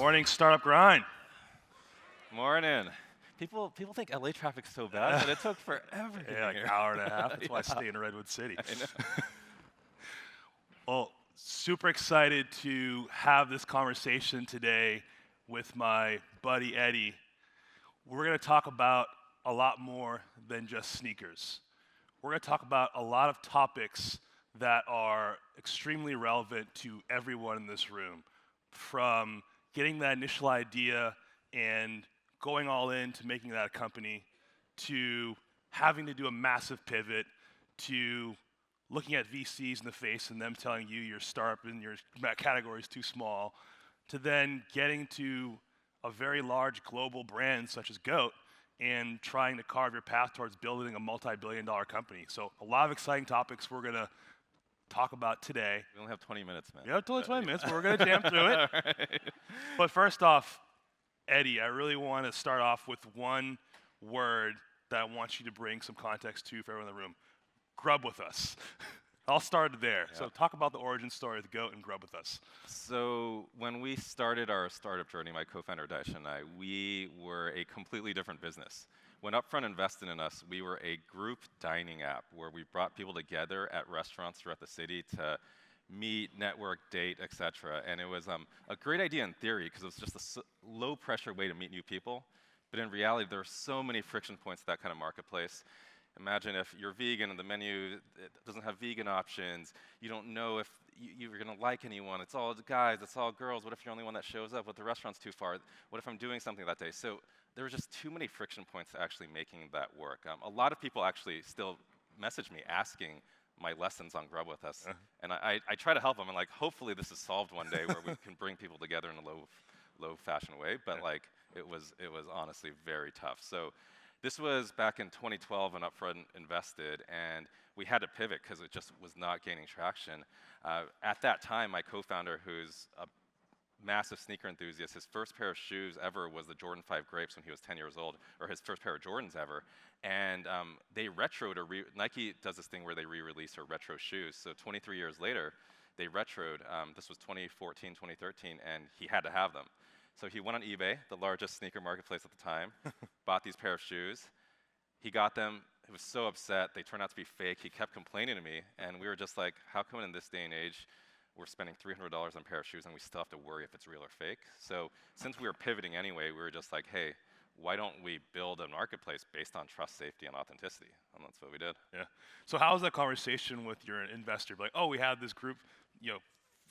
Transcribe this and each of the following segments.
Morning startup grind. Morning. People think LA traffic's so bad, but it took forever to Yeah, get like here. an hour and a half. That's why I Yeah. stay in Redwood City. I know. Well, super excited to have this conversation today with my buddy Eddy. We're going to talk about a lot more than just sneakers. We're going to talk about a lot of topics that are extremely relevant to everyone in this room, from getting that initial idea and going all in to making that a company, to having to do a massive pivot, to looking at VCs in the face and them telling you your startup and your category is too small, to then getting to a very large global brand such as GOAT and trying to carve your path towards building a multi-billion-dollar company. So a lot of exciting topics we're gonna talk about today. We only have 20 minutes, man. We have only 20 minutes, but we're gonna jam through it. All right. But first off, Eddy, I really want to start off with one word that I want you to bring some context to for everyone in the room. Grub with us. I'll start there. Yeah. So talk about the origin story of the GOAT and grub with us. So when we started our startup journey, my co-founder Daisha and I, we were a completely different business. When Upfront invested in us, we were a group dining app where we brought people together at restaurants throughout the city to meet, network, date, etc. And it was a great idea in theory because it was just a low-pressure way to meet new people. But in reality, there are so many friction points to that kind of marketplace. Imagine if you're vegan and the menu doesn't have vegan options. You don't know if you're going to like anyone. It's all guys, it's all girls. What if you're the only one that shows up? What if the restaurant's too far? What if I'm doing something that day? So there were just too many friction points to actually making that work. A lot of people actually still message me asking my lessons on Grub with us. And I try to help them. And like, hopefully this is solved one day where we can bring people together in a low fashion way. But like, it was honestly very tough. So this was back in 2012 when Upfront invested, and we had to pivot because it just was not gaining traction. At that time, my co-founder, who's a massive sneaker enthusiast, his first pair of shoes ever was the Jordan 5 Grapes when he was 10 years old, or his first pair of Jordans ever. And they retroed, Nike does this thing where they re-release or retro shoes. So 23 years later, they retroed. This was 2014, 2013, and he had to have them. So he went on eBay, the largest sneaker marketplace at the time, bought these pair of shoes. He got them. He was so upset. They turned out to be fake. He kept complaining to me, and we were just like, how come in this day and age we're spending $300 on a pair of shoes and we still have to worry if it's real or fake? So since we were pivoting anyway, we were just like, hey, why don't we build a marketplace based on trust, safety, and authenticity? And that's what we did. Yeah. So how was that conversation with your investor? Like, oh, we have this group,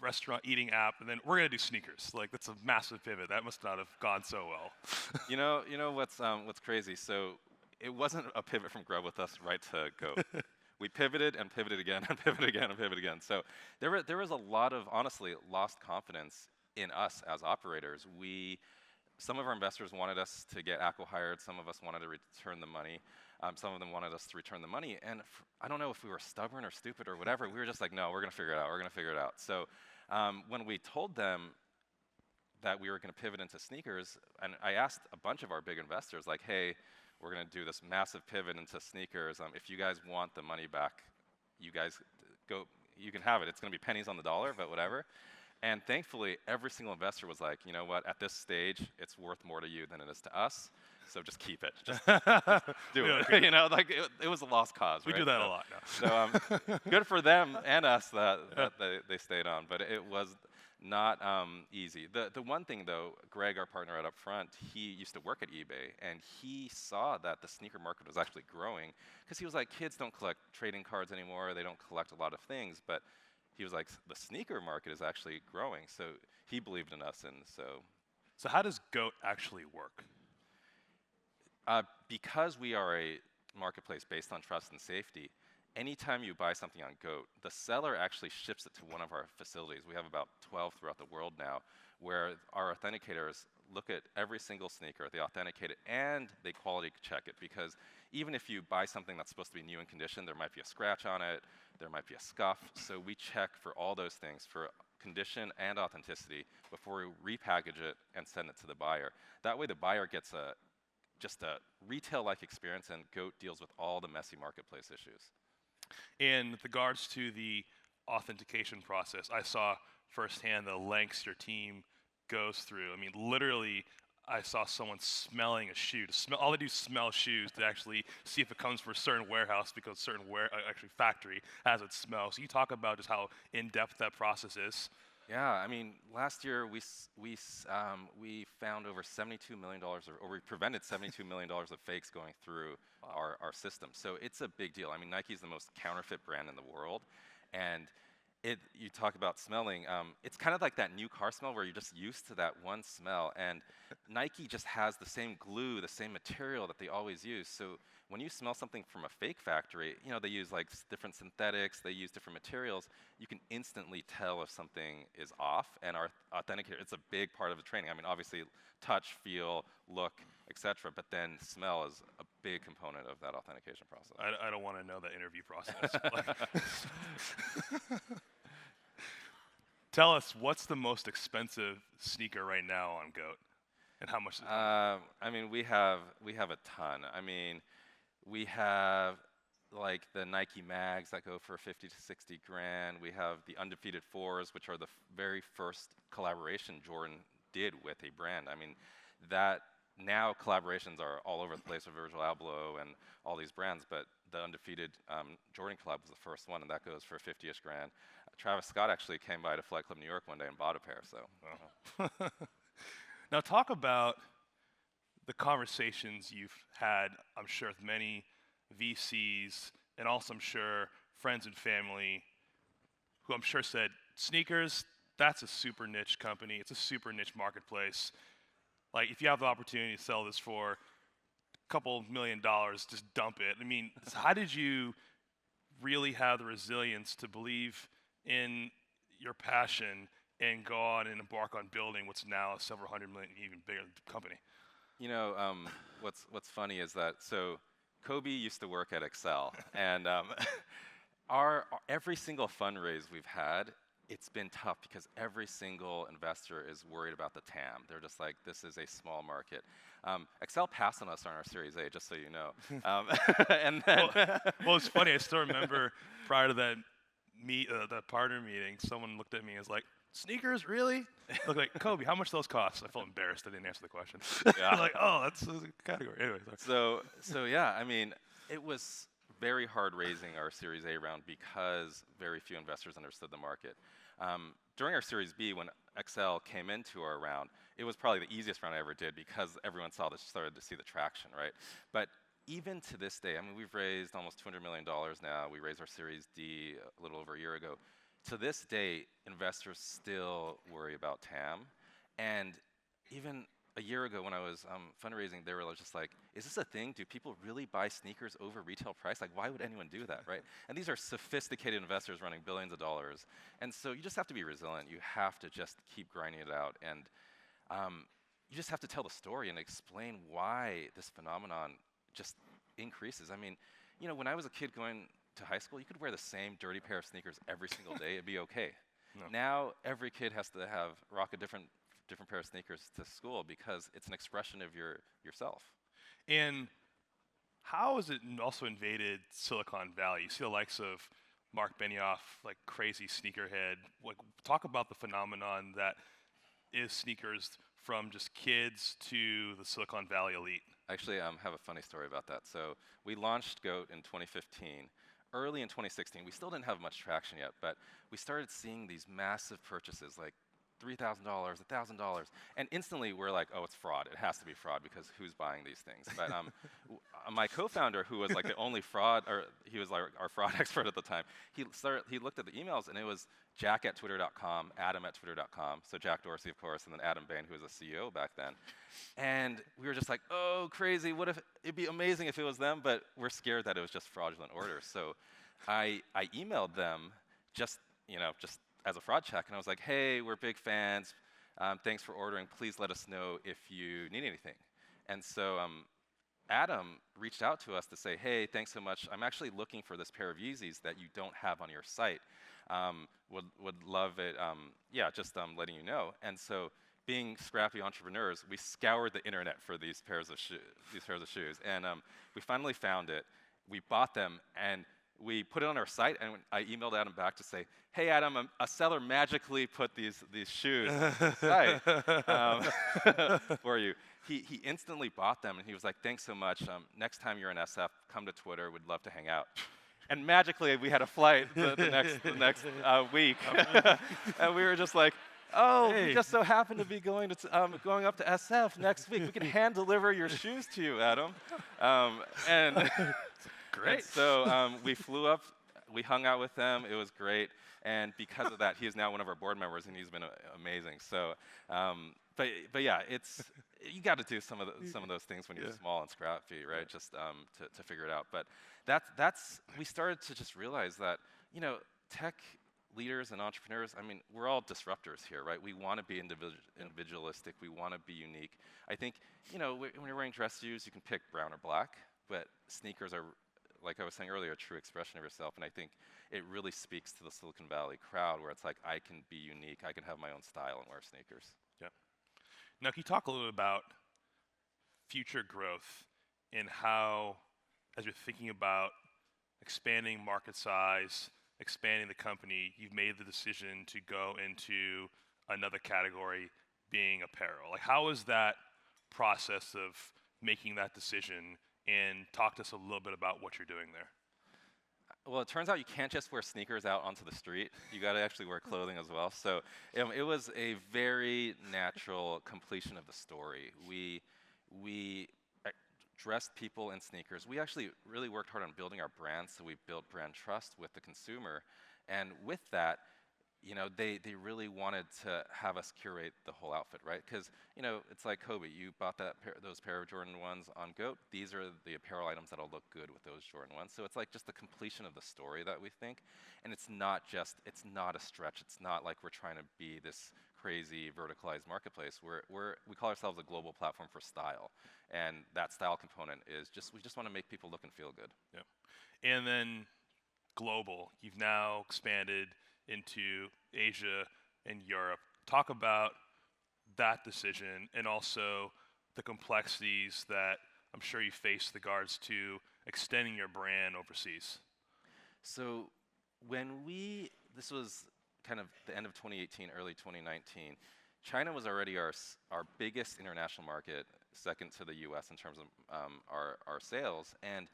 restaurant eating app, and then we're gonna do sneakers. Like, that's a massive pivot. That must not have gone so well. You know what's crazy? So it wasn't a pivot from Grub with us right to GOAT. We pivoted and pivoted again and pivoted again and pivoted again. So there was a lot of, honestly, lost confidence in us as operators. Some of our investors wanted us to get acqui-hired. Some of us wanted to return the money. Some of them wanted us to return the money. And I don't know if we were stubborn or stupid or whatever. We were just like, no, we're going to figure it out. We're going to figure it out. So when we told them that we were going to pivot into sneakers, and I asked a bunch of our big investors, like, hey, we're going to do this massive pivot into sneakers. If you guys want the money back, you guys go. You can have it. It's going to be pennies on the dollar, but whatever. And thankfully, every single investor was like, you know what? At this stage, it's worth more to you than it is to us. So just keep it. Just do it. It was a lost cause. We right? do that a lot now. So good for them and us that they stayed on, but it was not easy. The one thing though, Greg, our partner at Upfront, he used to work at eBay, and he saw that the sneaker market was actually growing because he was like, kids don't collect trading cards anymore. They don't collect a lot of things, but he was like, the sneaker market is actually growing. So he believed in us, and so. So how does GOAT actually work? Because we are a marketplace based on trust and safety, anytime you buy something on GOAT, the seller actually ships it to one of our facilities. We have about 12 throughout the world now, where our authenticators look at every single sneaker, they authenticate it, and they quality check it. Because even if you buy something that's supposed to be new in condition, there might be a scratch on it, there might be a scuff. So we check for all those things, for condition and authenticity, before we repackage it and send it to the buyer. That way the buyer gets just a retail-like experience, and GOAT deals with all the messy marketplace issues. In with regards to the authentication process, I saw firsthand the lengths your team goes through. I mean, literally, I saw someone smelling a shoe. All they do is smell shoes to actually see if it comes from a certain warehouse because certain actually factory has its smell. So you talk about just how in-depth that process is. Yeah, I mean, last year we found over $72 million, or we prevented $72 million of fakes going through our system. So it's a big deal. I mean, Nike's the most counterfeit brand in the world, and you talk about smelling. It's kind of like that new car smell where you're just used to that one smell, and Nike just has the same glue, the same material that they always use. So when you smell something from a fake factory, you know, they use like different synthetics, they use different materials, you can instantly tell if something is off, and our authenticator, it's a big part of the training. I mean, obviously, touch, feel, look, etc., but then smell is a big component of that authentication process. I don't want to know that interview process. Tell us, what's the most expensive sneaker right now on GOAT, and how much is it? I mean, we have a ton. I mean, we have like the Nike mags that go for 50 to 60 grand. We have the Undefeated 4s, which are the very first collaboration Jordan did with a brand. I mean, that now collaborations are all over the place with Virgil Abloh and all these brands, but the Undefeated Jordan collab was the first one, and that goes for 50-ish grand. Travis Scott actually came by to Flight Club New York one day and bought a pair, so. Oh. Now talk about the conversations you've had, I'm sure, with many VCs, and also I'm sure friends and family, who I'm sure said, sneakers, that's a super niche company, it's a super niche marketplace. Like, if you have the opportunity to sell this for a couple $1 million, just dump it. I mean, how did you really have the resilience to believe in your passion and go on and embark on building what's now a several hundred million, even bigger company? You know, what's funny is that, so Kobie used to work at Excel, and every single fundraise we've had, it's been tough because every single investor is worried about the TAM. They're just like, this is a small market. Excel passed on us on our Series A, just so you know. And then well, it's funny. I still remember prior to that the partner meeting, someone looked at me and was like, sneakers, really? Look like, Kobie, how much those cost? I felt embarrassed. I didn't answer the question. Yeah. Like, oh, that's a category. Anyway, sorry. So yeah, I mean, it was very hard raising our Series A round because very few investors understood the market. During our Series B, when Excel came into our round, it was probably the easiest round I ever did because everyone started to see the traction, right? But even to this day, I mean, we've raised almost $200 million now. We raised our Series D a little over a year ago. To this day, investors still worry about TAM. And even a year ago when I was fundraising, they were just like, is this a thing? Do people really buy sneakers over retail price? Like, why would anyone do that, right? And these are sophisticated investors running billions of dollars. And so you just have to be resilient. You have to just keep grinding it out. And you just have to tell the story and explain why this phenomenon just increases. I mean, you know, when I was a kid going to high school, you could wear the same dirty pair of sneakers every single day. It'd be okay. No. Now, every kid has to rock a different pair of sneakers to school because it's an expression of yourself. And how has it also invaded Silicon Valley? You see the likes of Mark Benioff, like crazy sneakerhead. Like, talk about the phenomenon that is sneakers from just kids to the Silicon Valley elite. Actually, I have a funny story about that. So we launched GOAT in 2015. Early in 2016, we still didn't have much traction yet, but we started seeing these massive purchases, like $3,000, $1,000, and instantly we're like, oh, it's fraud. It has to be fraud because who's buying these things? But my co-founder, who was like the only fraud, or he was like our fraud expert at the time, he looked at the emails and it was jack@twitter.com, adam@twitter.com, so Jack Dorsey, of course, and then Adam Bain, who was the CEO back then. And we were just like, oh, crazy, what if, it'd be amazing if it was them, but we're scared that it was just fraudulent orders. So I emailed them just as a fraud check, and I was like, hey, we're big fans, thanks for ordering, please let us know if you need anything. And so Adam reached out to us to say, hey, thanks so much, I'm actually looking for this pair of Yeezys that you don't have on your site. Would love it, just letting you know. And so being scrappy entrepreneurs, we scoured the internet for these pairs of shoes, and we finally found it. We bought them, and we put it on our site, and I emailed Adam back to say, "Hey, Adam, a seller magically put these shoes on the site for you." He instantly bought them, and he was like, "Thanks so much. Next time you're in SF, come to Twitter. We'd love to hang out." And magically, we had a flight the next week, and we were just like, "Oh, Hey. we just so happen to be going up to SF next week. We can hand deliver your shoes to you, Adam." And Great. and so we flew up, we hung out with them. It was great, and because of that, he is now one of our board members, and he's been amazing. So, but yeah, you got to do some of those things when you're small and scrappy, right? Yeah. Just to figure it out. But we started to just realize that tech leaders and entrepreneurs, I mean, we're all disruptors here, right? We want to be individualistic. We want to be unique. I think when you're wearing dress shoes, you can pick brown or black, but sneakers are, like I was saying earlier, a true expression of yourself, and I think it really speaks to the Silicon Valley crowd, where it's like, I can be unique, I can have my own style and wear sneakers. Yeah. Now, can you talk a little bit about future growth and how, as you're thinking about expanding market size, expanding the company, you've made the decision to go into another category, being apparel. Like, how is that process of making that decision? And talk to us a little bit about what you're doing there. Well, it turns out you can't just wear sneakers out onto the street. You got to actually wear clothing as well. So it was a very natural completion of the story. We dressed people in sneakers. We actually really worked hard on building our brand, so we built brand trust with the consumer. And with that, they really wanted to have us curate the whole outfit, right? Because it's like Kobie. You bought those pair of Jordan 1s on GOAT. These are the apparel items that'll look good with those Jordan 1s. So it's like just the completion of the story that we think, and it's not a stretch. It's not like we're trying to be this crazy verticalized marketplace. We call ourselves a global platform for style, and that style component is we just want to make people look and feel good. Yeah, and then global. You've now expanded into Asia and Europe. Talk about that decision and also the complexities that I'm sure you face with regards to extending your brand overseas. So this was kind of the end of 2018, early 2019, China was already our biggest international market, second to the US in terms of our sales. And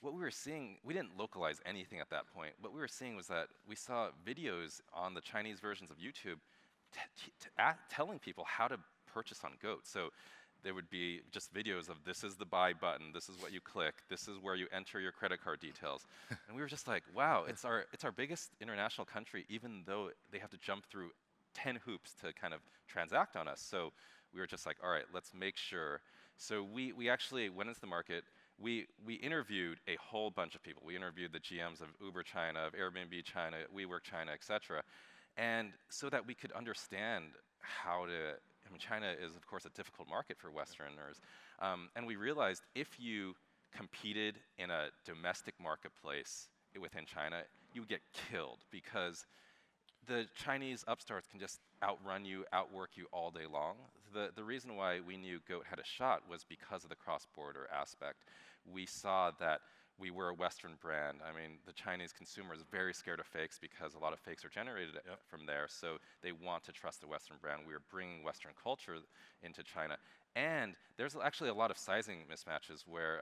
what we were seeing, we didn't localize anything at that point. What we were seeing was that we saw videos on the Chinese versions of YouTube telling people how to purchase on GOAT. So there would be just videos of, this is the buy button, this is what you click, this is where you enter your credit card details. And we were just like, wow, it's our biggest international country, even though they have to jump through 10 hoops to kind of transact on us. So we were just like, all right, let's make sure. So we actually went into the market. We interviewed a whole bunch of people. We interviewed the GMs of Uber China, of Airbnb China, WeWork China, et cetera. And so that we could understand how to, I mean, China is, of course, a difficult market for Westerners. And we realized if you competed in a domestic marketplace within China, you would get killed because the Chinese upstarts can just outrun you, outwork you all day long. The reason why we knew GOAT had a shot was because of the cross-border aspect. We saw that we were a Western brand. I mean, the Chinese consumer is very scared of fakes because a lot of fakes are generated from there, so they want to trust the Western brand. We are bringing Western culture into China. And there's actually a lot of sizing mismatches where,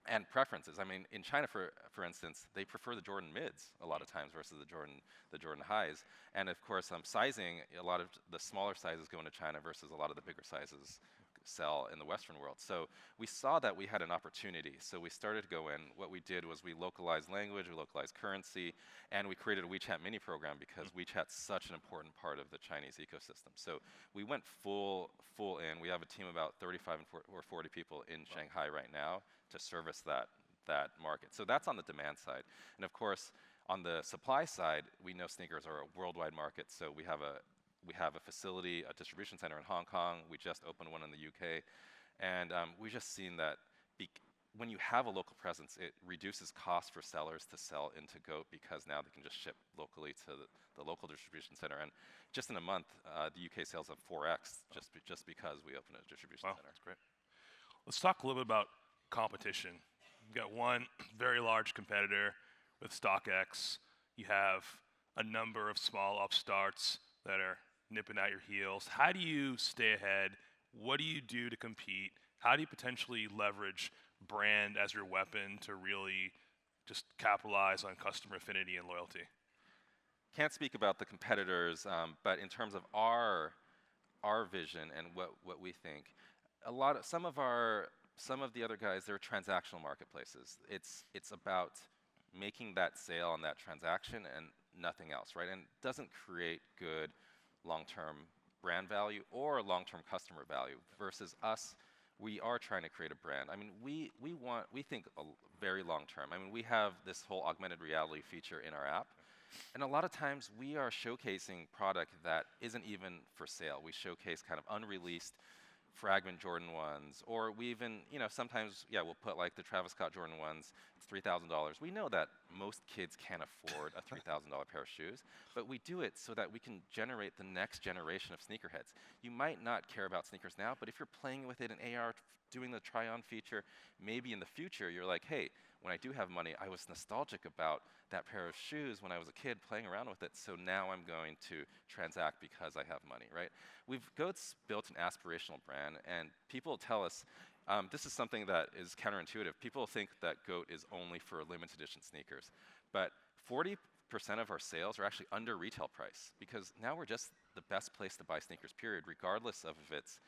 and preferences. I mean, in China, for instance, they prefer the Jordan mids a lot of times versus the Jordan highs. And of course, sizing, a lot of the smaller sizes go into China versus a lot of the bigger sizes sell in the Western world. So we saw that we had an opportunity. So we started to go in. What we did was we localized language, we localized currency, and we created a WeChat mini program because WeChat's such an important part of the Chinese ecosystem. So we went full in. We have a team of about 35 or 40 people in Shanghai right now to service that market. So that's on the demand side. And of course, on the supply side, we know sneakers are a worldwide market. So we have a facility, a distribution center in Hong Kong. We just opened one in the UK. And we've just seen that when you have a local presence, it reduces costs for sellers to sell into GOAT because now they can just ship locally to the local distribution center. And just in a month, the UK sales have 4x just because we opened a distribution center. That's great. Let's talk a little bit about competition. You've got one very large competitor with StockX. You have a number of small upstarts that are nipping at your heels. How do you stay ahead? What do you do to compete? How do you potentially leverage brand as your weapon to really just capitalize on customer affinity and loyalty? Can't speak about the competitors, but in terms of our vision and what we think, some of the other guys, they're transactional marketplaces. It's about making that sale on that transaction and nothing else, right? And it doesn't create good long-term brand value or long-term customer value. Versus us, we are trying to create a brand. I mean, we think very long-term. I mean, we have this whole augmented reality feature in our app. And a lot of times we are showcasing product that isn't even for sale. We showcase kind of unreleased fragment Jordan 1s, or we even, sometimes, we'll put like the Travis Scott Jordan 1s, it's $3,000. We know that most kids can't afford a $3,000 pair of shoes, but we do it so that we can generate the next generation of sneakerheads. You might not care about sneakers now, but if you're playing with it in AR, doing the try-on feature, maybe in the future you're like, hey, when I do have money, I was nostalgic about that pair of shoes when I was a kid playing around with it, so now I'm going to transact because I have money, right? GOAT's built an aspirational brand, and people tell us, this is something that is counterintuitive. People think that GOAT is only for limited edition sneakers, but 40% of our sales are actually under retail price, because now we're just the best place to buy sneakers, period, regardless of if it's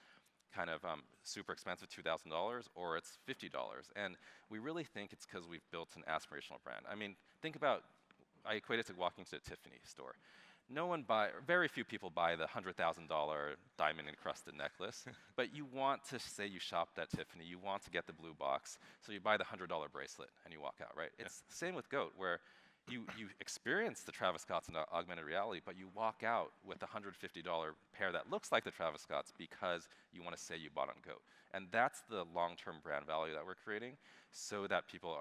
kind of super expensive, $2,000, or it's $50. And we really think it's because we've built an aspirational brand. I mean, I equate it to walking to a Tiffany store. Very few people buy the $100,000 diamond encrusted necklace, but you want to say you shopped at Tiffany, you want to get the blue box, so you buy the $100 bracelet and you walk out, right? Yeah. It's the same with GOAT, where you experience the Travis Scotts in augmented reality, but you walk out with a $150 pair that looks like the Travis Scotts because you want to say you bought on GOAT. And that's the long-term brand value that we're creating, so that people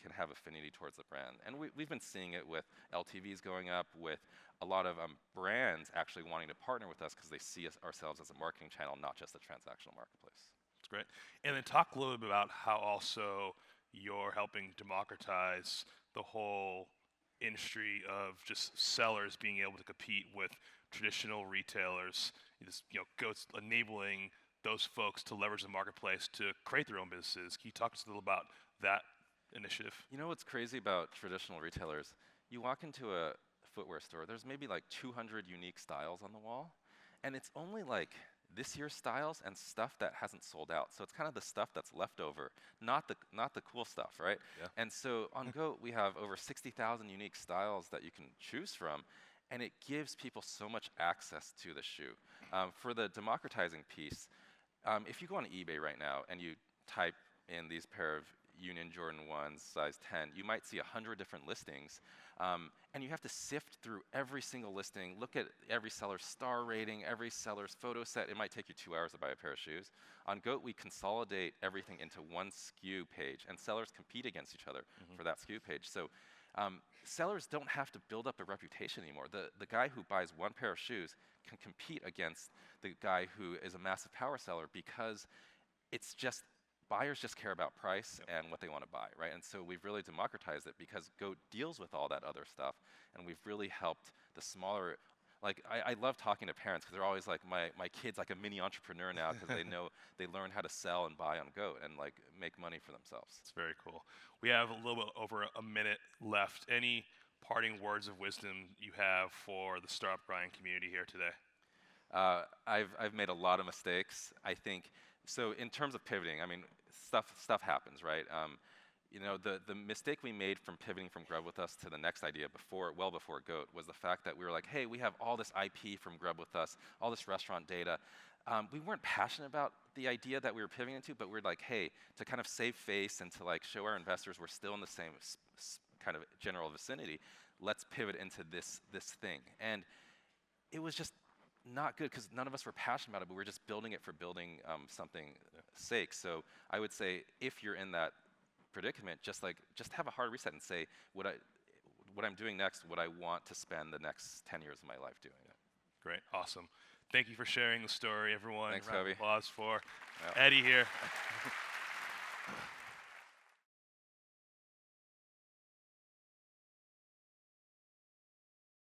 can have affinity towards the brand. And we've been seeing it with LTVs going up, with a lot of brands actually wanting to partner with us because they see ourselves as a marketing channel, not just a transactional marketplace. That's great. And then talk a little bit about how also you're helping democratize the whole industry of just sellers being able to compete with traditional retailers. GOAT's enabling those folks to leverage the marketplace to create their own businesses. Can you talk to us a little about that initiative? You know what's crazy about traditional retailers? You walk into a footwear store, there's maybe like 200 unique styles on the wall, and it's only like this year's styles and stuff that hasn't sold out. So it's kind of the stuff that's left over, not the cool stuff, right? Yeah. And so on GOAT, we have over 60,000 unique styles that you can choose from, and it gives people so much access to the shoe. For the democratizing piece, if you go on eBay right now and you type in these pair of Union Jordan 1s, size 10, you might see 100 different listings, and you have to sift through every single listing, look at every seller's star rating, every seller's photo set. It might take you 2 hours to buy a pair of shoes. On GOAT, we consolidate everything into one SKU page, and sellers compete against each other for that SKU page. So sellers don't have to build up a reputation anymore. The guy who buys one pair of shoes can compete against the guy who is a massive power seller, because it's just, buyers just care about price and what they want to buy, right? And so we've really democratized it because GOAT deals with all that other stuff, and we've really helped the smaller. Like, I love talking to parents because they're always like, my kid's like a mini entrepreneur now because they know they learn how to sell and buy on GOAT and like make money for themselves. It's very cool. We have a little bit over a minute left. Any parting words of wisdom you have for the startup grind community here today? I've made a lot of mistakes, I think. So in terms of pivoting, I mean, stuff happens, right? The mistake we made from pivoting from Grub With Us to the next idea well before GOAT was the fact that we were like, hey, we have all this IP from Grub With Us, all this restaurant data. We weren't passionate about the idea that we were pivoting into, but we're like, hey, to kind of save face and to like show our investors we're still in the same kind of general vicinity, let's pivot into this thing. And it was just not good because none of us were passionate about it, but we were just building it for building something sake. So I would say if you're in that predicament, just have a hard reset and say, what I'm doing next, what I want to spend the next 10 years of my life doing. Great, awesome. Thank you for sharing the story, everyone. Thanks, Round of Kobie. applause for Eddy here.